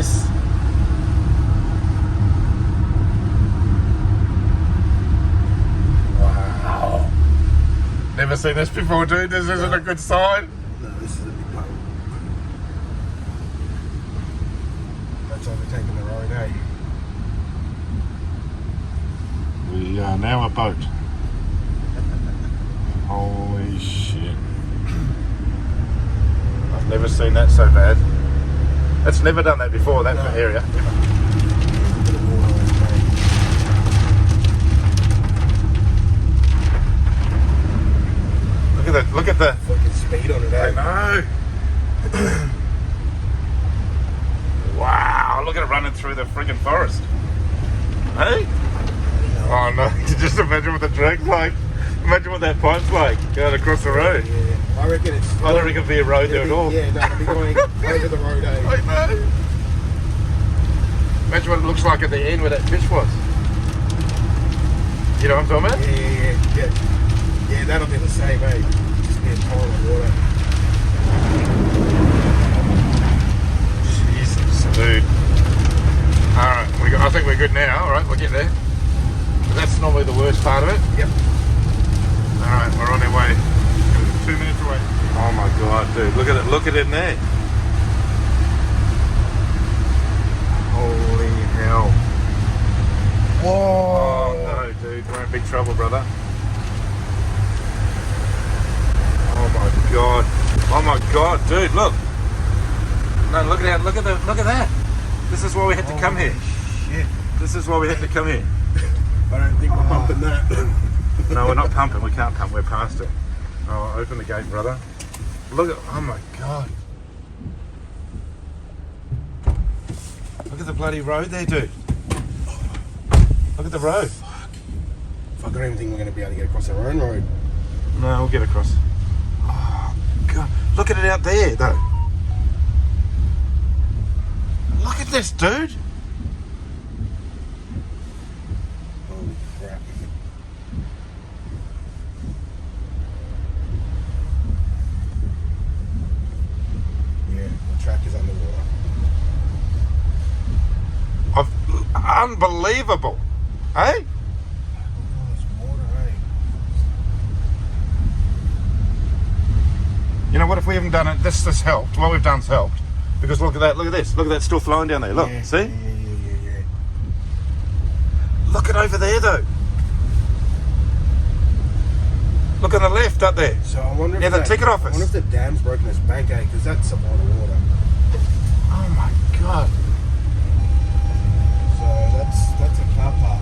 this. Wow. Never seen this before, dude. This isn't a good sign. No, this is a big boat. That's overtaking the road, eh? We are now a boat. Holy shit. I've never seen that so bad. It's never done that before, that area. Look at the fucking speed on it, eh? I know. Wow, look at it running through the friggin' forest. Hey? Oh no, just imagine what the drag's like. Imagine what that pipe's like going across the road. Yeah, I reckon it's... I don't reckon it'll be a road there at all. Yeah, no, it'll be going over the road, eh? I know. Imagine what it looks like at the end where that fish was. You know what I'm talking about? Yeah. Yeah, that'll be the same, eh? Just be a pile of water. Jesus, dude. Alright, I think we're good now. Alright, we'll get there. But that's normally the worst part of it. Yep. Alright, we're on our way. 2 minutes away. Oh my god, dude. Look at it. Look at it in there. Holy hell. Whoa. Oh no, dude. We're in big trouble, brother. Oh my god. Oh my god, dude, look. No, look at that. This is why we had to come here. Shit. This is why we had to come here. I don't think we're pumping that. No, we're not pumping. We can't pump. We're past it. Oh, open the gate, brother. Look at... Oh, my God. Look at the bloody road there, dude. Look at the road. Fuck. I don't even think we're going to be able to get across our own road. No, we'll get across. Oh, God. Look at it out there, though. Look at this, dude. Holy crap. Yeah, the track is underwater. Unbelievable. Eh? Oh, it's water, eh? You know what, if we haven't done it, this helped. What we've done's helped. Because look at that, look at this. Look at that still flowing down there. Look, Yeah, see? Yeah. Look at over there, though. Look on the left up there. So I wonder if Yeah, the ticket office. I wonder if the dam's broken its bank, eh? Because that's a lot of water. Oh my God. So that's a car park,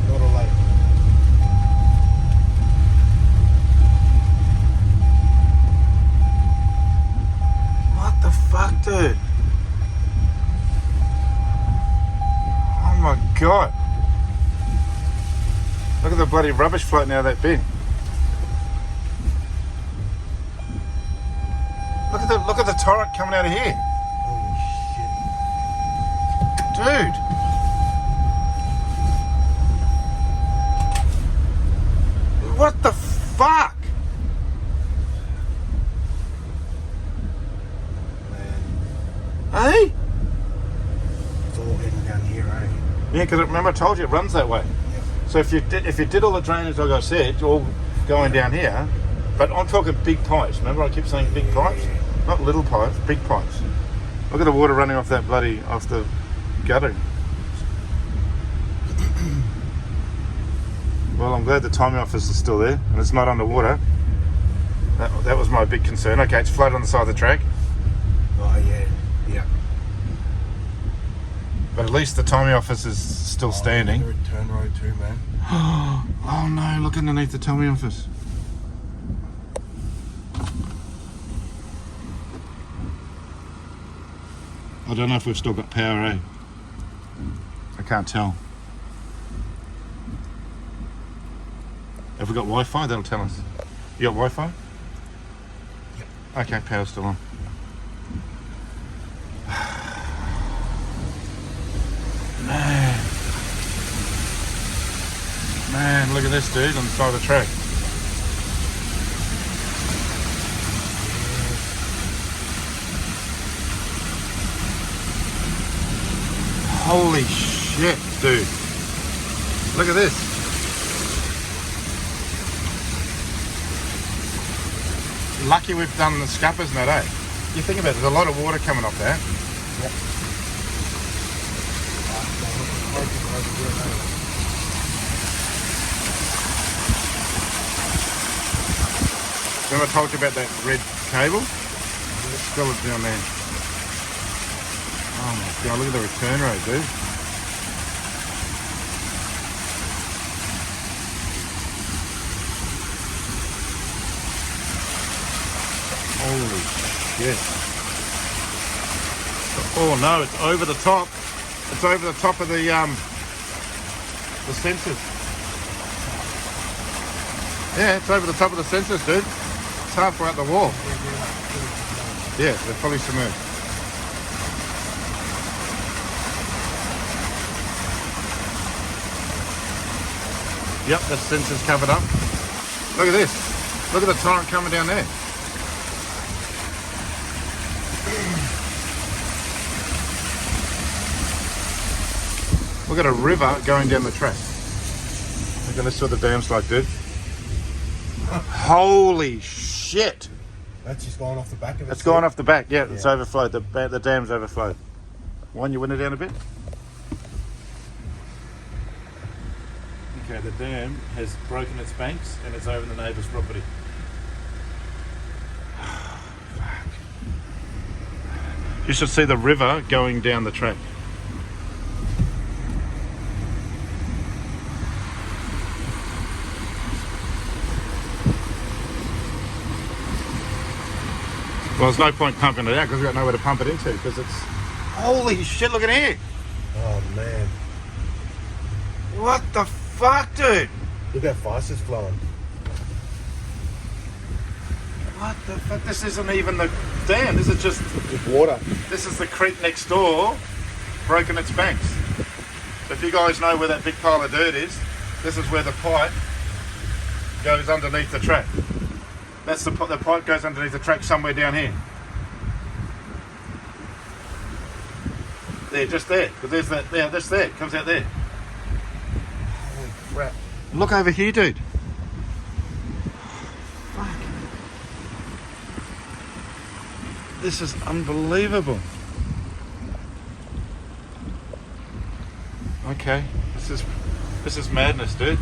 not a lake. What the fuck, dude? Oh my God. Look at the bloody rubbish floating out of that bin. Look at the torrent coming out of here. Holy shit. Dude. What the fuck? Man, Eh? it's all heading down here, eh? Yeah, because remember I told you it runs that way. Yeah. So if you did all the drainage like I said, all going down here, but I'm talking big pipes. Remember I keep saying big pipes? Not little pipes, big pipes. Look at the water running off that off the gutter. Well, I'm glad the timing office is still there and it's not underwater. That was my big concern. Okay, it's floated on the side of the track. Oh, yeah. But at least the timing office is still standing. The return road too, man. Oh no, look underneath the timing office. I don't know if we've still got power, eh? I can't tell. Have we got Wi-Fi? That'll tell us. You got Wi-Fi? Yep. Okay, power's still on. Man, look at this dude on the side of the track. Holy shit, dude. Look at this. Lucky we've done the scuppers in that, eh? You think about it, there's a lot of water coming off there. Yep. Remember I told you about that red cable? Still it's down there. Oh my god, look at the return rate, dude. Holy shit. Oh no, it's over the top. It's over the top of the sensors. Yeah, it's over the top of the sensors, dude. It's halfway up the wall. Yeah, they're fully submerged. Yep, the sensor's covered up. Look at this. Look at the torrent coming down there. Look at a river going down the track. Look at this what the dam's like, dude. Holy shit! That's just gone off the back of it. It's gone off the back. Yeah, it's overflowed. The dam's overflowed. One, you wind it down a bit. Okay, the dam has broken its banks and it's over the neighbour's property. Fuck. You should see the river going down the track. Well, there's no point pumping it out because we've got nowhere to pump it into because it's... Holy shit, look at here! Oh man. What the fuck, dude? Look how fast it's flowing. What the fuck? This isn't even the dam, this is just water. This is the creek next door broken its banks. So if you guys know where that big pile of dirt is, this is where the pipe goes underneath the track. That's the pipe goes underneath the track somewhere down here. There, just there. Because there's that there, that's there, it comes out there. Holy crap. Look over here, dude. Fuck. This is unbelievable. Okay, this is madness, dude.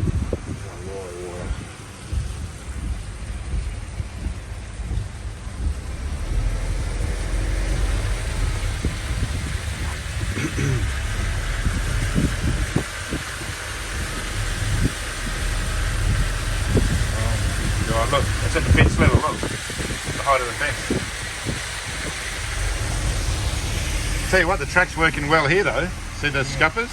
God, look, it's at the fence level, look. The height of the fence. Tell you what, the track's working well here though. See the scuppers?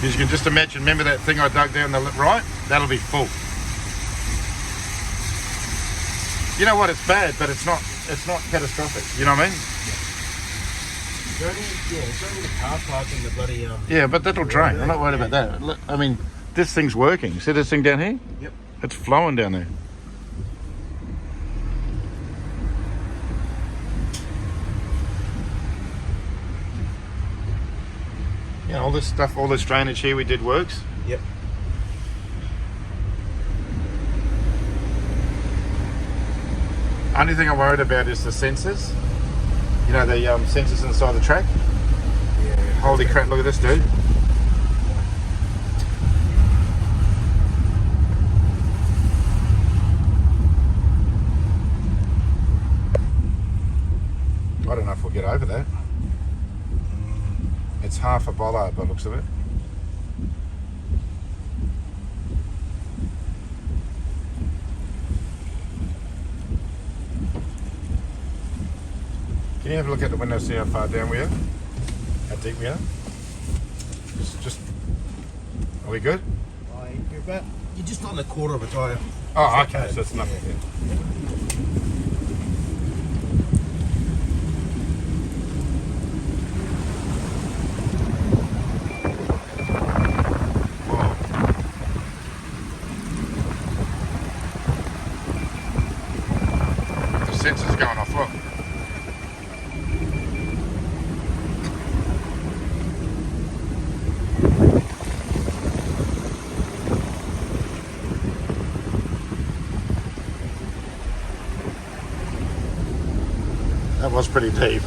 Yeah. You can just imagine, remember that thing I dug down the right? That'll be full. You know what, it's bad, but it's not catastrophic, you know what I mean? It's only the car park and the bloody Yeah, but that'll drain. I'm not worried about that. Look, I mean, this thing's working. See this thing down here? Yep. It's flowing down there. Yeah, all this stuff, all this drainage here we did works. Yep. Only thing I'm worried about is the sensors. You know, the sensors inside the track. Yeah. Holy crap, look at this, dude. I don't know if we'll get over that. It's half a bollard by the looks of it. Can you have a look at the window, see how far down we are? How deep we are? Just are we good? You're just on the quarter of a tyre. Oh, okay, so it's nothing. Yeah. Whoa. The sensor's going off, look. That was pretty deep.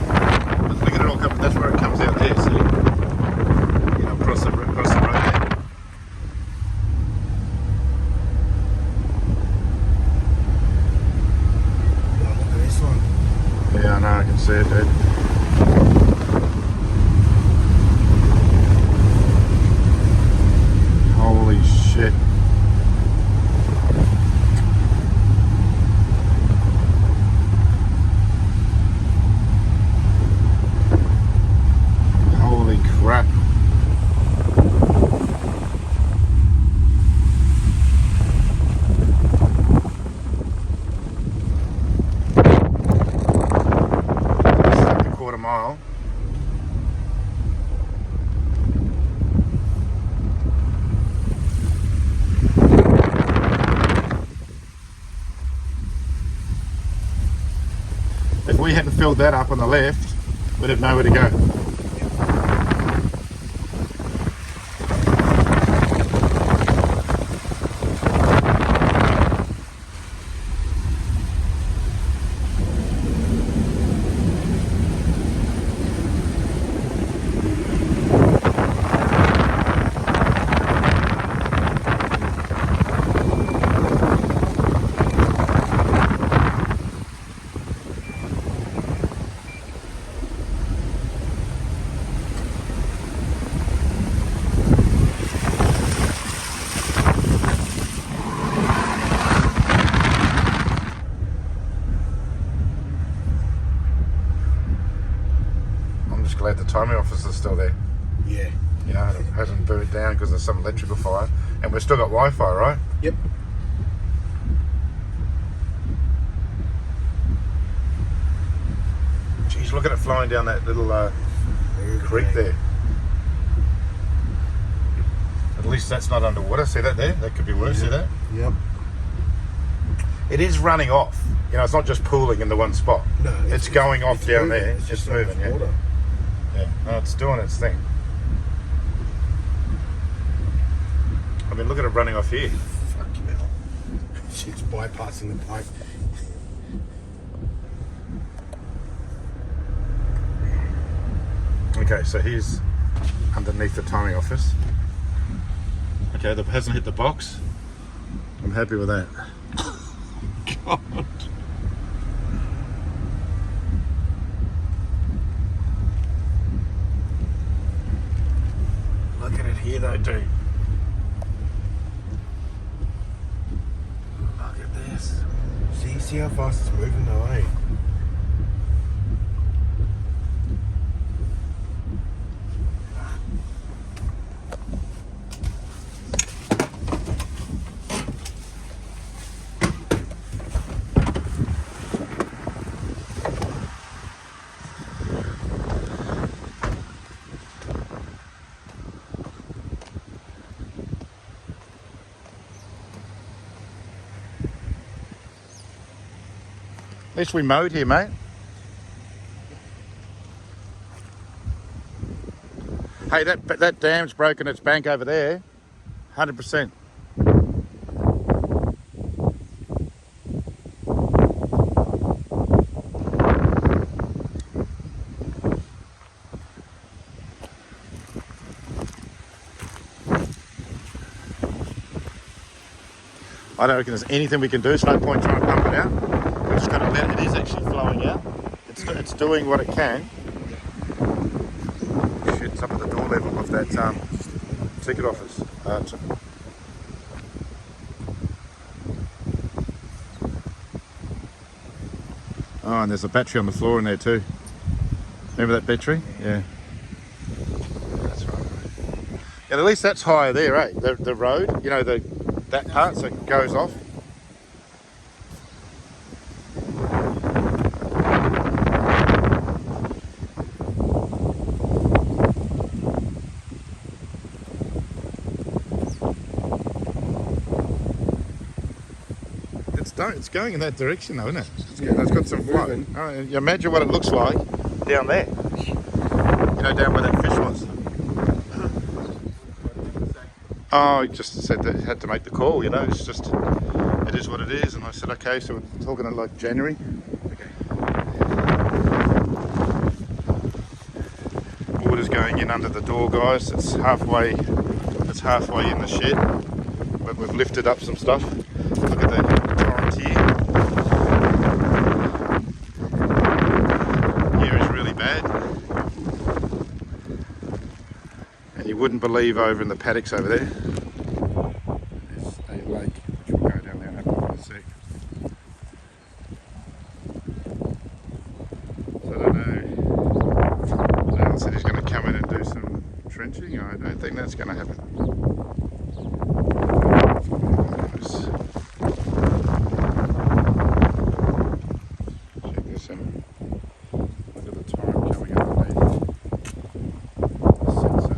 But look at it all come. That's where it comes out there. See, across the road there. Oh, look at this one. Yeah, I know. I can see it, dude. Holy shit. Holy crap. That's a quarter mile. If we hadn't filled that up on the left, we'd have nowhere to go. Glad the timing officer's still there. Yeah. You know, it hasn't burnt down because of some electrical fire. And we've still got Wi-Fi, right? Yep. Jeez, look at it flying down that little creek there. At least that's not underwater. See that there? That could be worse. See that? Yep. It is running off. You know, it's not just pooling in the one spot. No. It's going off down moving. there. It's just moving, yeah. Water. Yeah, no, it's doing its thing. I mean, look at it running off here. Fucking hell. Shit's bypassing the pipe. Okay, so here's underneath the timing office. Okay, that hasn't hit the box. I'm happy with that. God. Look at it here though, dude. Look at this. See how fast it's moving though, eh? At least we mowed here, mate. Hey, that dam's broken its bank over there. 100%. I don't reckon there's anything we can do. There's no point trying to pump it out. We're just going to let it. It is actually flowing out. It's doing what it can. Shit, it's up at the door level of that ticket office. Oh, and there's a battery on the floor in there too. Remember that battery? Yeah. That's right. And at least that's higher there, eh? The road, you know, that part, so it goes off. It's going in that direction though, isn't it? It's got some flow. Oh, you imagine what it looks like down there. You know, down where that fish was. Oh, he just said that he had to make the call, you know, it's just, it is what it is. And I said, okay, so we're talking like January. Okay. Water's going in under the door, guys. It's halfway in the shed. But we've lifted up some stuff. Look at the torrent here. Here is really bad. And you wouldn't believe over in the paddocks over there. There's a lake, which we'll go down there and have a look in a sec. So I don't know. Alan said he's going to come in and do some trenching. I don't think that's going to happen. Check this out. Look at the torrent coming underneath. The sensor.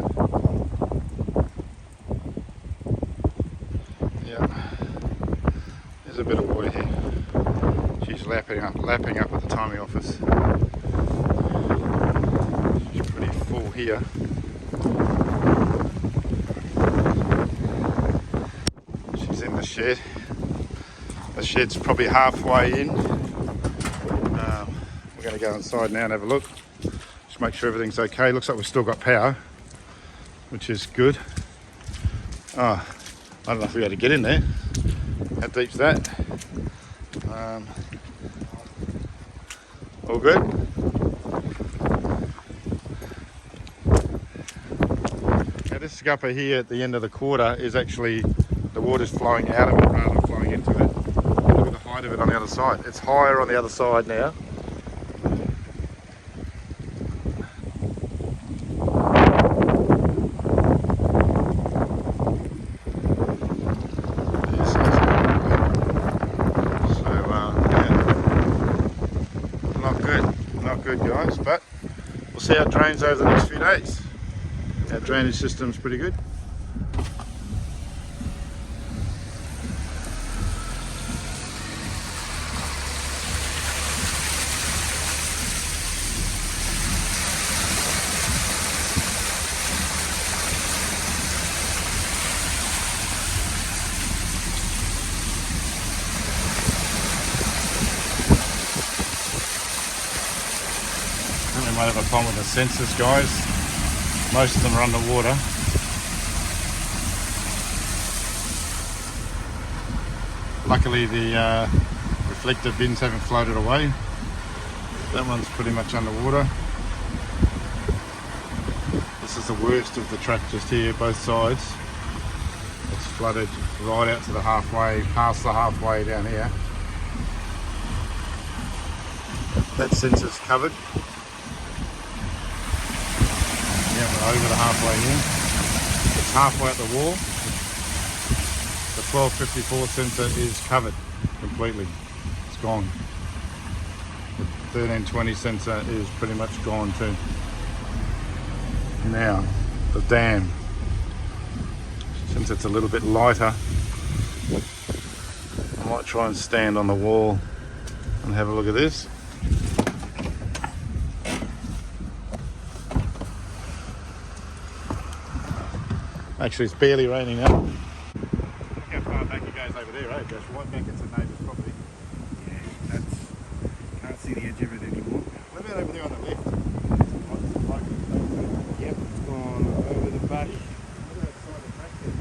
Yeah. There's a bit of water here. She's lapping up at the timing office. She's pretty full here. She's in the shed. The shed's probably halfway in. We're going to go inside now and have a look. Just make sure everything's okay. Looks like we've still got power, which is good. Oh, I don't know if we had to get in there. How deep's that? All good? Now this scupper here at the end of the quarter is actually, the water's flowing out of it rather than flowing into it. Look at the height of it on the other side. It's higher on the other side now. Not good, guys, but we'll see how it drains over the next few days. Our drainage system's pretty good. We might have a problem with the sensors, guys. Most of them are underwater. Luckily the reflector bins haven't floated away. That one's pretty much underwater. This is the worst of the track just here, both sides. It's flooded right out to the halfway, past the halfway down here. That sensor's covered. Yeah, we're over the halfway here. It's halfway at the wall. The 1254 sensor is covered completely. It's gone. The 1320 sensor is pretty much gone too. Now, the dam. Since it's a little bit lighter, I might try and stand on the wall and have a look at this. Actually, it's barely raining now. Look how far back it goes over there, eh? It goes right back into neighbour's property. Yeah, that's, can't see the edge of it anymore. What about over there on the left? Yep, it's gone over the back. Look at that side of the track there.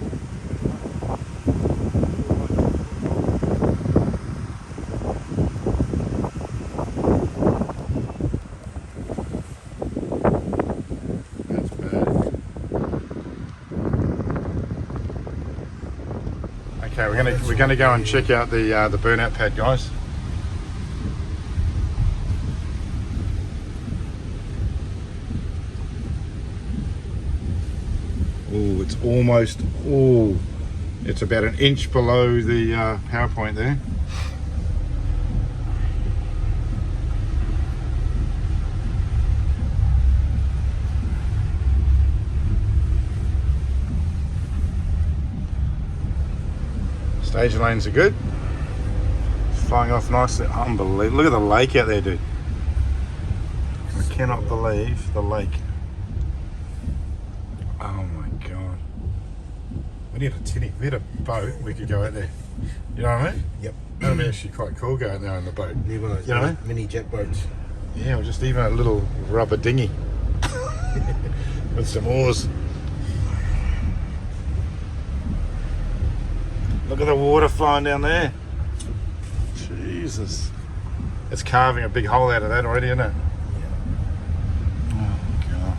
That's bad. Okay, we're gonna go and check out the burnout pad, guys. Oh, it's almost, it's about an inch below the power point there. Stage lanes are good. Flying off nicely. Unbelievable. Look at the lake out there, dude. I cannot believe the lake. Oh my god. We need a tinny. We had a boat, we could go out there. You know what I mean? Yep. That'd be actually quite cool going there on the boat. Need one of those You know what I mean? mini jet boats. Yeah, or just even a little rubber dinghy with some oars. Look at the water flowing down there. Jesus. It's carving a big hole out of that already, isn't it? Oh, God.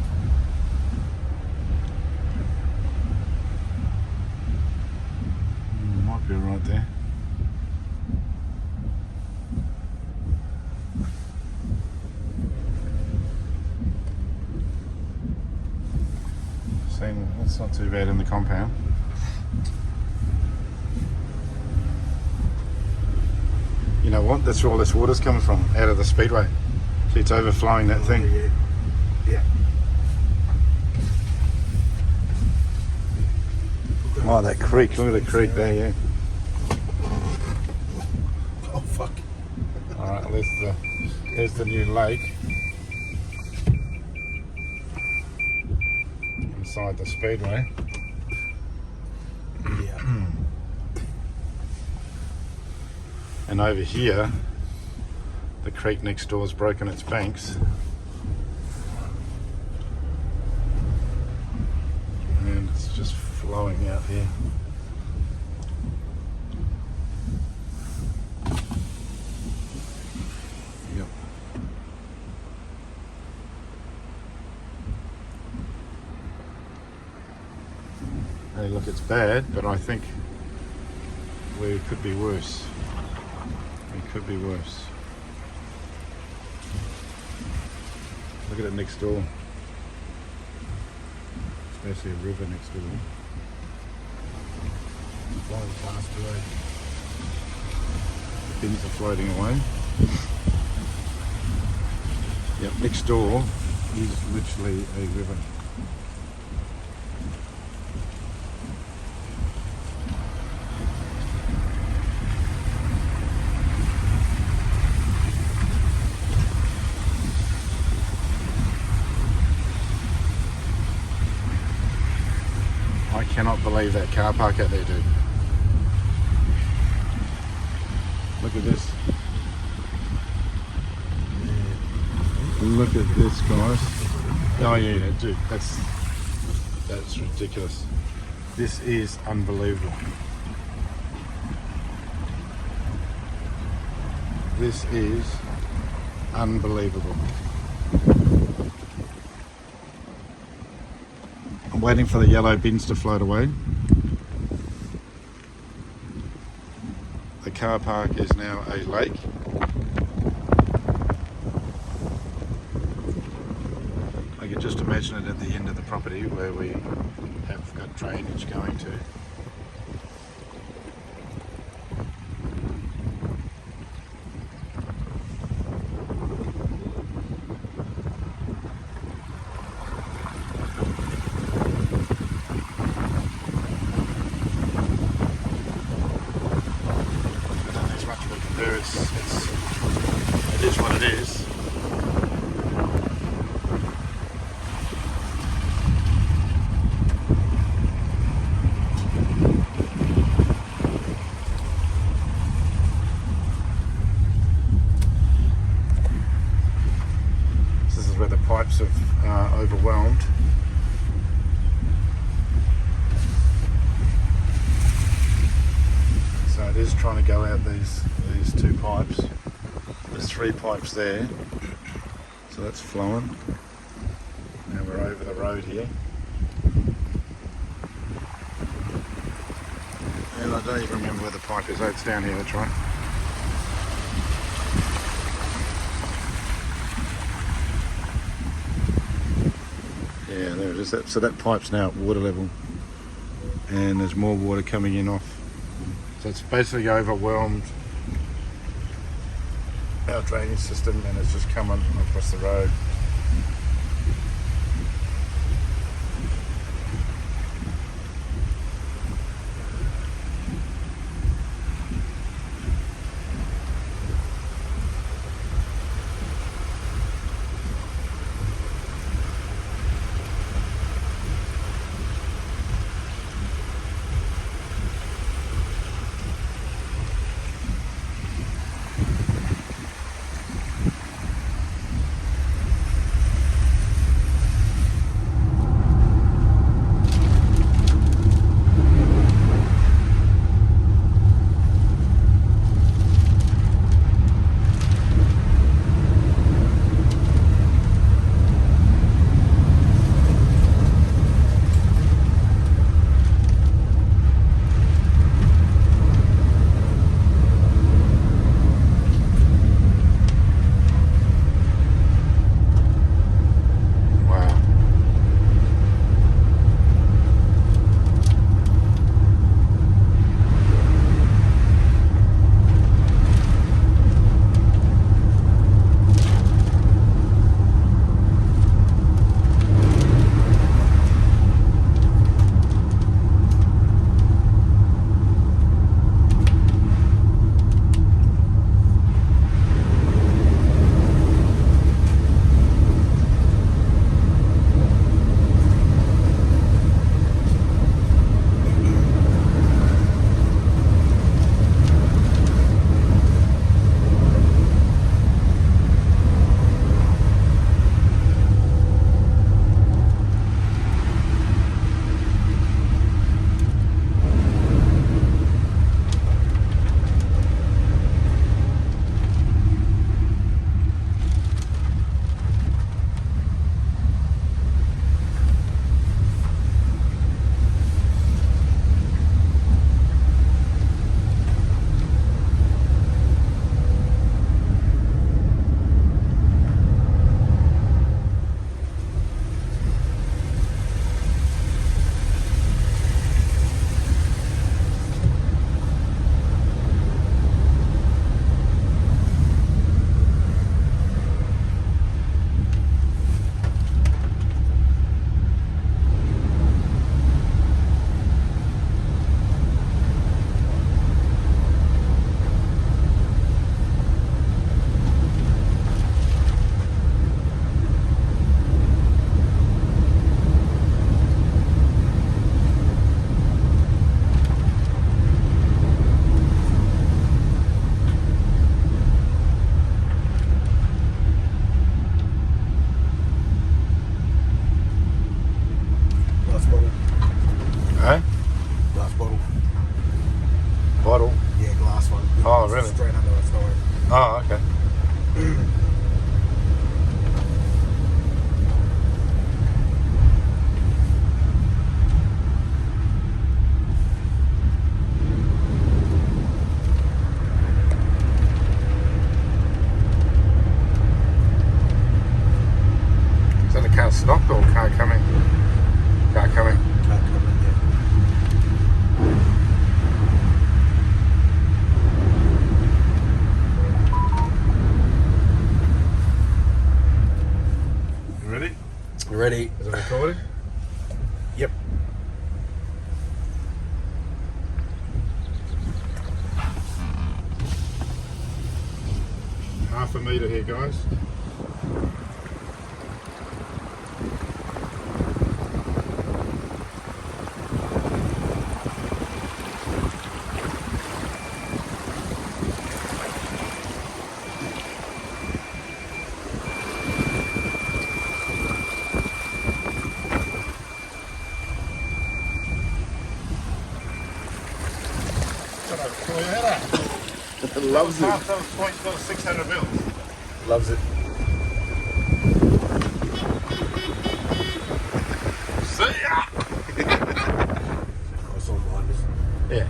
Might be right there. That's not too bad in the compound. You know what? That's where all this water's coming from, out of the speedway. See, it's overflowing that thing. Yeah. Yeah. Oh, that creek. Look at the creek there, yeah. Oh, fuck. Alright, there's the new lake. Inside the speedway. Yeah. And over here, the creek next door's broken its banks. And it's just flowing out here. Yep. Hey, look, it's bad, but I think we could be worse. It could be worse. Look at it next door. It's basically a river next door. Flying past the road. The bins are floating away. Yep, next door is literally a river. I cannot believe that car park out there, dude. Look at this. Look at this, guys. Oh yeah, dude, that's ridiculous. This is unbelievable. This is unbelievable. I'm waiting for the yellow bins to float away. The car park is now a lake. I can just imagine it at the end of the property where we have got drainage going to. It is what it is. This is where the pipes have overwhelmed. So it is trying to go out these two pipes. There's 3 pipes there, so that's flowing. Now we're over the road here. And I don't even remember where the pipe is. Oh, it's down here, that's right. Yeah, there it is. So that pipe's now at water level. And there's more water coming in off. So it's basically overwhelmed our drainage system and it's just coming across the road. really? Straight under the tire. Oh, okay. Is that a car stopped or car coming? Car coming. Can't come in yet. You ready? You ready? Is it recording? Yep. Half a metre here, guys. Loves Half those points got 600 mils. Loves it. See ya! Cross all blinders. Yeah.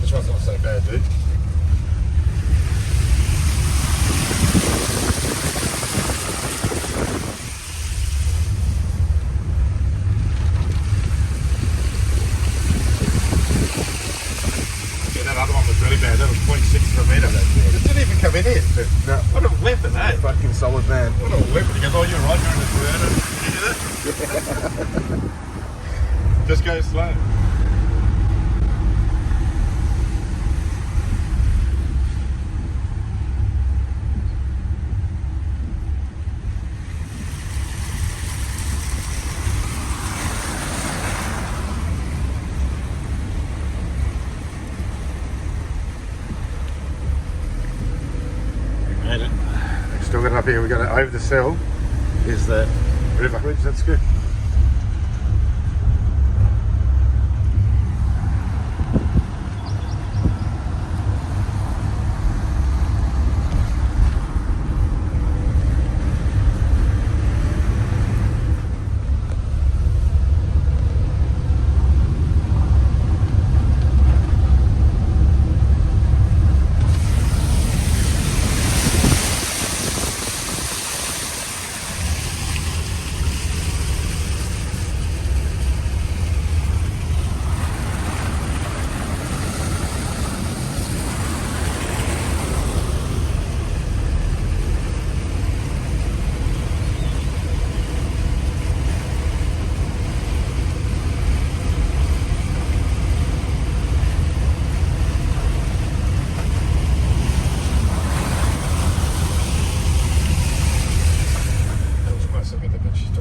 This one's not so bad, dude. Yeah, that other one was really bad. That was 0.6 per metre. It didn't even come in here. No. What a weapon, eh? Fucking solid man. What a weapon. He goes, oh, you're right, you're in the Toyota. Did you do that? Just go slow. Made it. Still got it up here. We got it over the cell. Is the river bridge. That's good.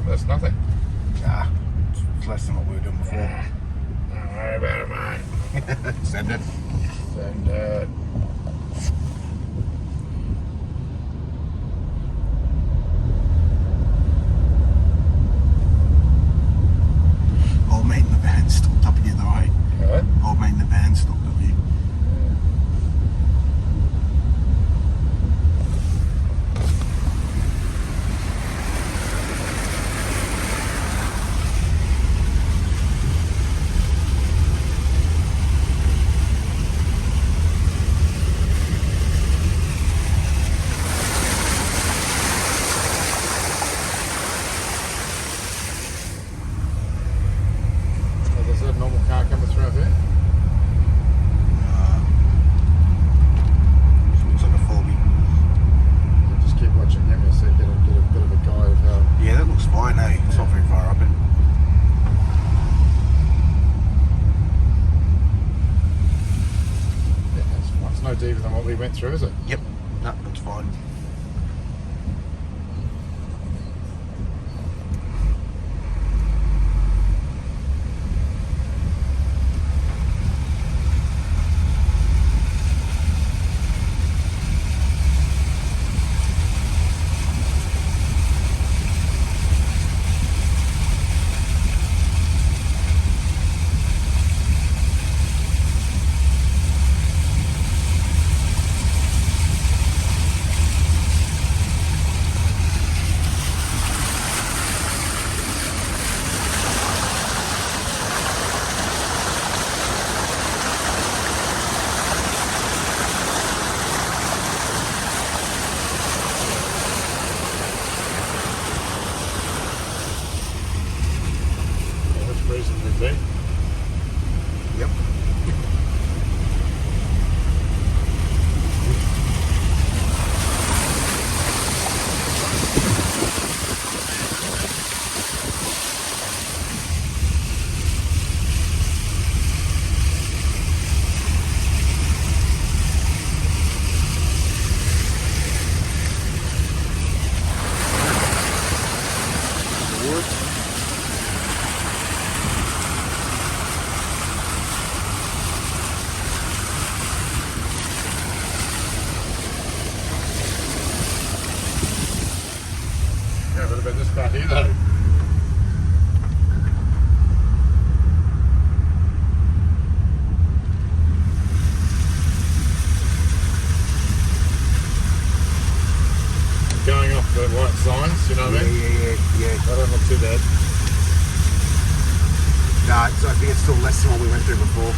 That's nothing. Nah. It's less than what we were doing before. Don't worry about it, mate. Send it. Send it. Old mate in the van stopped up here though, eh? Alright. Old mate in the van stopped up here. Is that a normal car coming through up here? Looks like a foggy. Just keep watching him so you get a bit of a guide of how. Yeah, that looks fine, eh? It's not very far up it. Yeah, that's fine. It's no deeper than what we went through, is it? Yep. No, that's fine. less than what we went through before.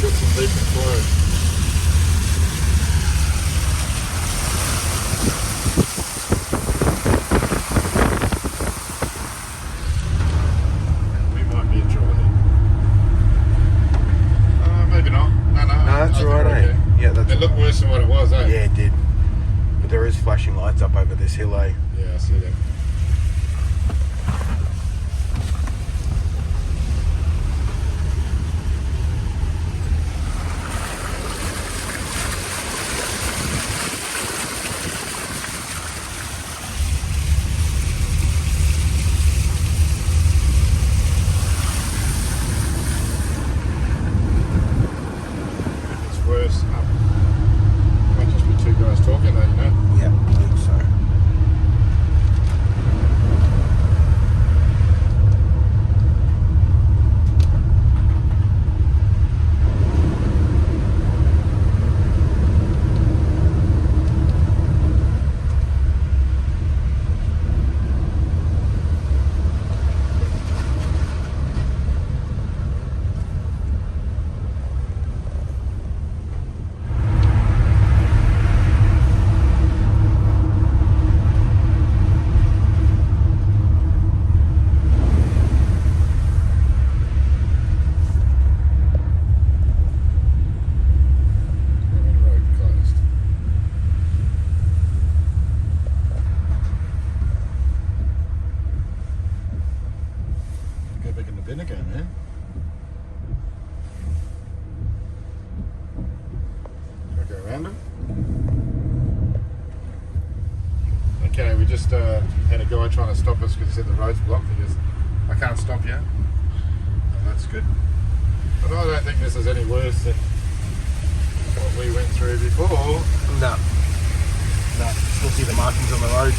Got some decent flow. We might be in trouble here. Maybe not. No, That's I right, think we're eh? okay. Yeah, that's It looked worse than what it was, eh? Yeah, it did. But there is flashing lights up over this hill, eh? Yeah, I see that. It's worse up. Might just be two guys talking though, you know? Yeah, I think so. Road closed. Go back in the bin again, man. Should I go around him? Okay, we just had a guy trying to stop us because he said the road's blocked. He goes, I can't stop you. Oh, that's good. But I don't think this is any worse than what we went through before. No. No, still see the markings on the road.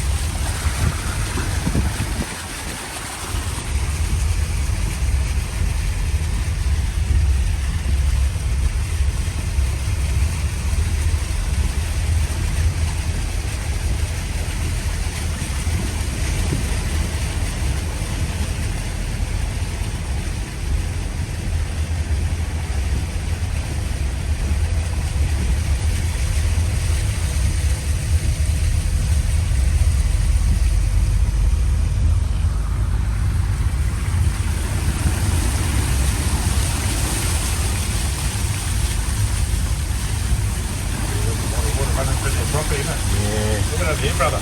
Water running through your property, isn't it? Yeah. Look at over here, brother.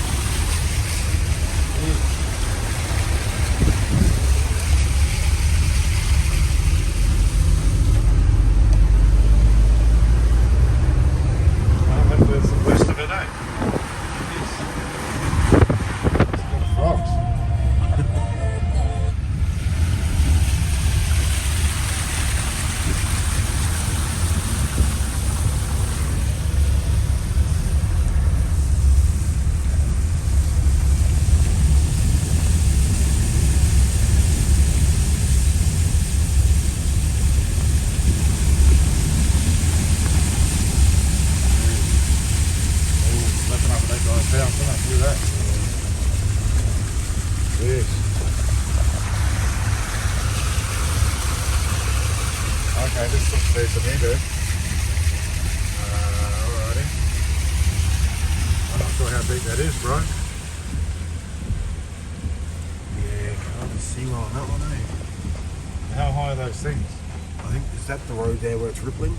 Well, hopefully it's the worst of it, eh? It is. It's full of frogs. Slapping up at that guy's house, isn't it? Look at that. Yes. Okay, this looks decent here, dude. Alrighty. I'm not sure how deep that is, bro. Yeah, can't see well on that one, eh? How high are those things? I think, is that the road there where it's rippling?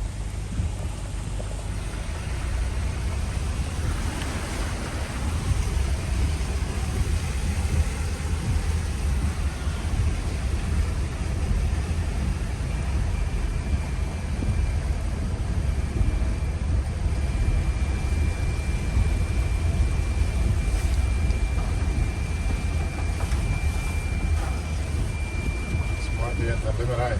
This might be at the limit, eh?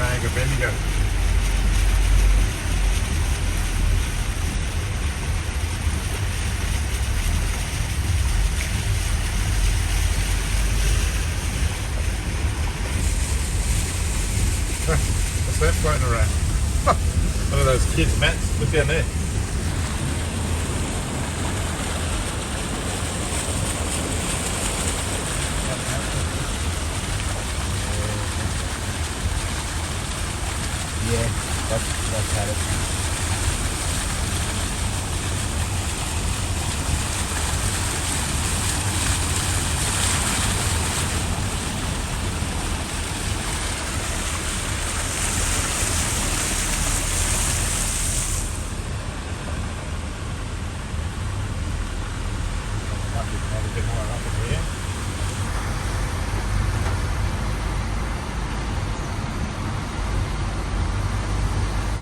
rag of Bendigo. What's that floating around? Look at those kids' mats. Look down there. Yeah, that's had it. Might be a bit higher up in here.